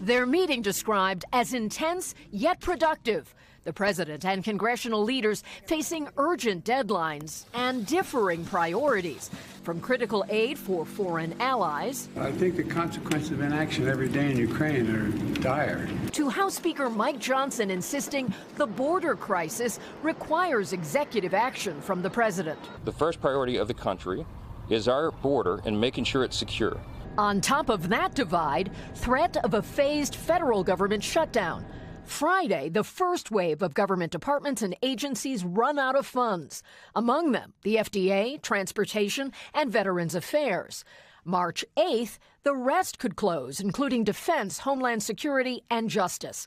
Their meeting described as intense yet productive. The president and congressional leaders facing urgent deadlines and differing priorities, from critical aid for foreign allies. I think the consequences of inaction every day in Ukraine are dire. To House Speaker Mike Johnson insisting the border crisis requires executive action from the president. The first priority of the country is our border and making sure it's secure. On top of that divide, threat of a phased federal government shutdown. Friday, the first wave of government departments and agencies run out of funds. Among them, the FDA, Transportation, and Veterans Affairs. March 8th, the rest could close, including Defense, Homeland Security, and Justice.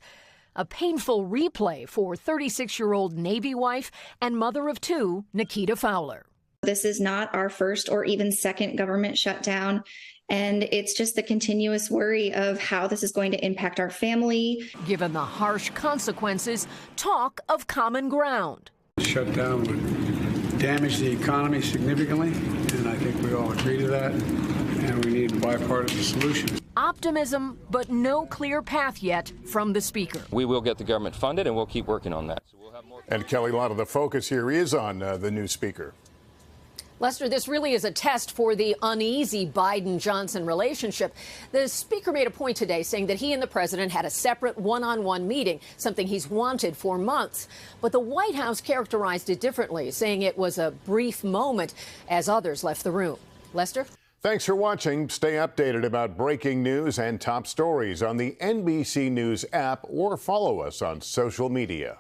A painful replay for 36-year-old Navy wife and mother of two, Nikita Fowler. This is not our first or even second government shutdown. And it's just the continuous worry of how this is going to impact our family. Given the harsh consequences, talk of common ground. Shutdown would damage the economy significantly, and I think we all agree to that, and we need a bipartisan solution. Optimism, but no clear path yet from the speaker. We will get the government funded, and we'll keep working on that. So we'll have more. And Kelly, a lot of the focus here is on the new speaker. Lester, this really is a test for the uneasy Biden-Johnson relationship. The speaker made a point today saying that he and the president had a separate one-on-one meeting, something he's wanted for months. But the White House characterized it differently, saying it was a brief moment as others left the room. Lester? Thanks for watching. Stay updated about breaking news and top stories on the NBC News app or follow us on social media.